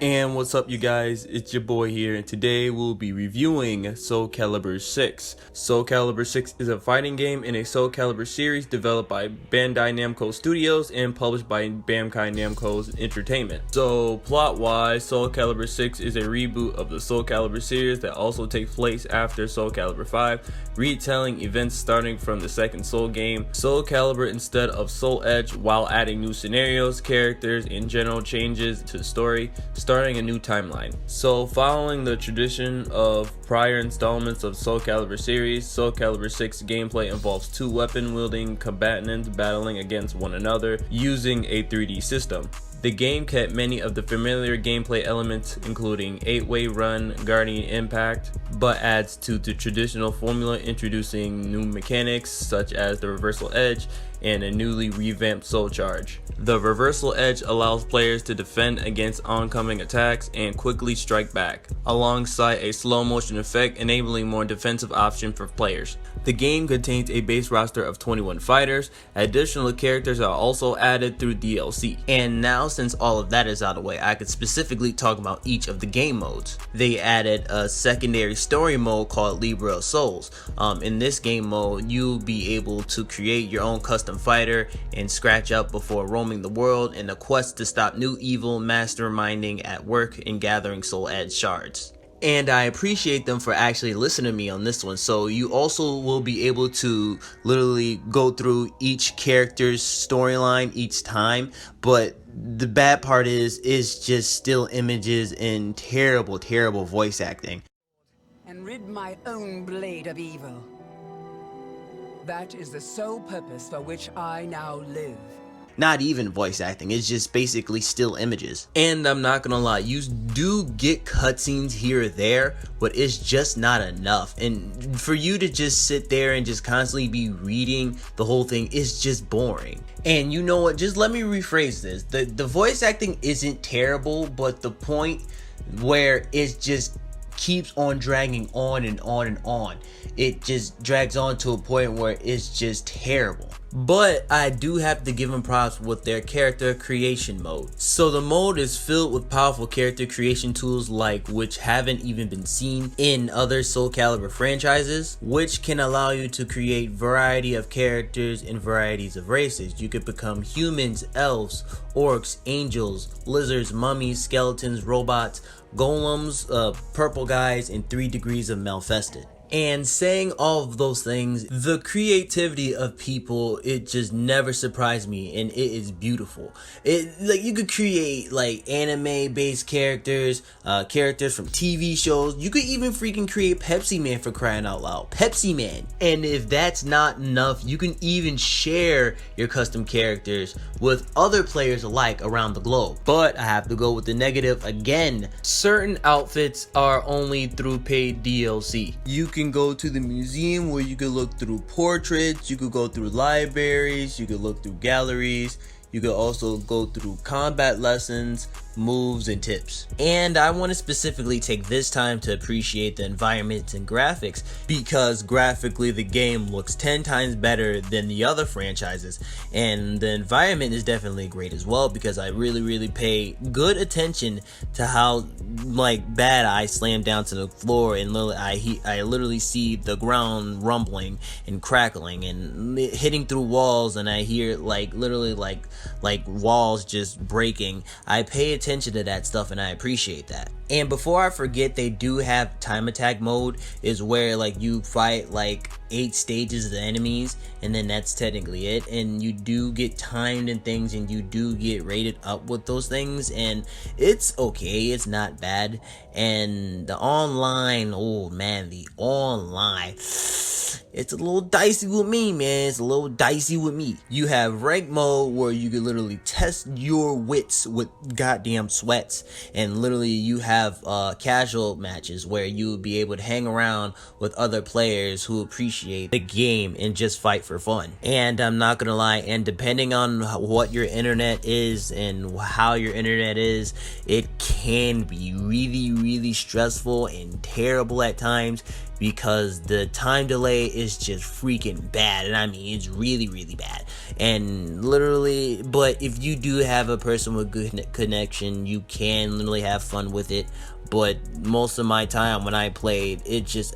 And what's up, you guys? It's your boy here, and today we'll be reviewing SOULCALIBUR ⅵ. SOULCALIBUR ⅵ is a fighting game in a SOULCALIBUR series developed by Bandai Namco Studios and published by Bandai Namco's Entertainment. So plot-wise, SOULCALIBUR ⅶ is a reboot of the SOULCALIBUR series that also takes place after SOULCALIBUR V, retelling events starting from the second Soul game, SOULCALIBUR, instead of Soul Edge, while adding new scenarios, characters, and general changes to the story, starting a new timeline. So following the tradition of prior installments of SOULCALIBUR series, SOULCALIBUR ⅶ gameplay involves two weapon-wielding combatants battling against one another using a 3D system. The game kept many of the familiar gameplay elements, including 8-way run, guardian impact, but adds to the traditional formula, introducing new mechanics such as the reversal edge and a newly revamped soul charge. The reversal edge allows players to defend against oncoming attacks and quickly strike back, alongside a slow motion effect enabling more defensive options for players. The game contains a base roster of 21 fighters. Additional characters are also added through DLC. And now, since all of that is out of the way, I could specifically talk about each of the game modes. They added a secondary story mode called Liber of Souls. In this game mode, you'll be able to create your own custom fighter and scratch up before roaming the world in a quest to stop new evil masterminding at work and gathering Soul Edge shards. And I appreciate them for actually listening to me on this one. So you also will be able to literally go through each character's storyline each time, but the bad part is just still images and terrible voice acting. And rid my own blade of evil. That is the sole purpose for which I now live. Not even voice acting, it's just basically still images. And I'm not gonna lie, you do get cutscenes here or there, but it's just not enough. And for you to just sit there and just constantly be reading the whole thing is just boring. And you know what, just let me rephrase this. The voice acting isn't terrible, but the point where it just keeps on dragging on and on and on. It just drags on to a point where it's just terrible. But I do have to give them props with their character creation mode. So the mode is filled with powerful character creation tools which haven't even been seen in other SOULCALIBUR franchises, which can allow you to create variety of characters and varieties of races. You could become humans, elves, orcs, angels, lizards, mummies, skeletons, robots, golems, purple guys, and 3 degrees of Malfested. And saying all of those things, the creativity of people, it just never surprised me, and it is beautiful. You could create anime based characters, characters from TV shows. You could even freaking create Pepsi Man, for crying out loud. Pepsi Man. And if that's not enough, you can even share your custom characters with other players alike around the globe. But I have to go with the negative again. Certain outfits are only through paid DLC. You can go to the museum where you can look through portraits, you could go through libraries, you could look through galleries, you could also go through combat lessons, moves, and tips. And I want to specifically take this time to appreciate the environments and graphics, because graphically the game looks 10 times better than the other franchises, and the environment is definitely great as well, because I really pay good attention to how bad I slam down to the floor, and I literally see the ground rumbling and crackling and hitting through walls, and I hear literally walls just breaking. I pay attention to that stuff, and I appreciate that. And before I forget, they do have time attack mode, is where you fight 8 stages of the enemies, and then that's technically it. And you do get timed and things, and you do get rated up with those things, and it's okay, it's not bad. And the online, oh man, the online, it's a little dicey with me, man. It's a little dicey with me. You have rank mode where you can literally test your wits with goddamn sweats, and literally you have casual matches where you will be able to hang around with other players who appreciate appreciate the game and just fight for fun. And I'm not gonna lie, and depending on what your internet is and how your internet is, it can be really stressful and terrible at times, because the time delay is just freaking bad. And I mean, it's really bad. And literally, but if you do have a person with good connection, you can literally have fun with it. But most of my time when I played, it just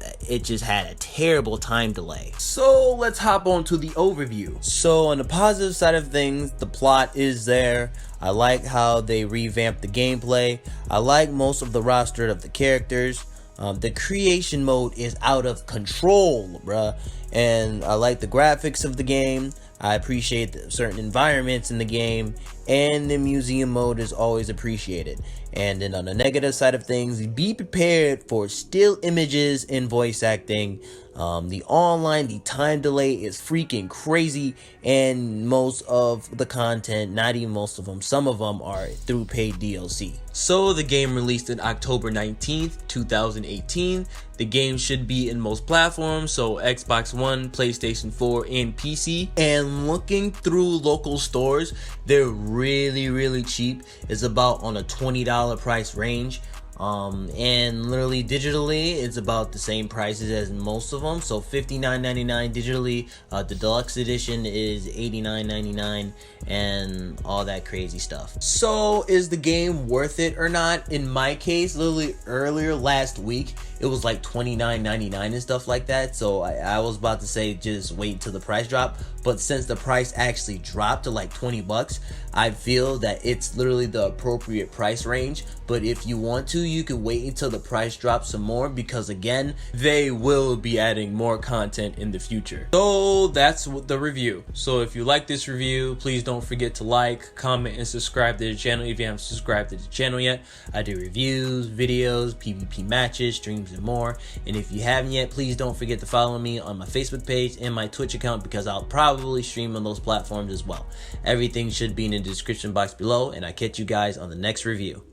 had a terrible time delay. So let's hop on to the overview. So on the positive side of things, the plot is there. I like how they revamped the gameplay. I like most of the roster of the characters. The creation mode is out of control, bruh. And I like the graphics of the game. I appreciate certain environments in the game, and the museum mode is always appreciated. And then on the negative side of things, be prepared for still images and voice acting. The online, the time delay is freaking crazy, and most of the content, not even most of them, some of them are through paid DLC. So the game released on October 19th, 2018. The game should be in most platforms, so Xbox One, PlayStation 4, and PC. And looking through local stores, they're really cheap. It's about on a $20 price range. And literally digitally, it's about the same prices as most of them. So $59.99 digitally. The deluxe edition is $89.99, and all that crazy stuff. So is the game worth it or not? In my case, literally earlier last week, it was like $29.99 and stuff like that. So I was about to say just wait till the price drop, but since the price actually dropped to like 20 bucks, I feel that it's literally the appropriate price range. But if you want to, you can wait until the price drops some more, because again, they will be adding more content in the future. So that's the review. So if you like this review, please don't forget to like, comment, and subscribe to the channel if you haven't subscribed to the channel yet. I do reviews, videos, PvP matches, streams, and more. And if you haven't yet, please don't forget to follow me on my Facebook page and my Twitch account, because I'll probably stream on those platforms as well. Everything should be in the description box below, and I catch you guys on the next review.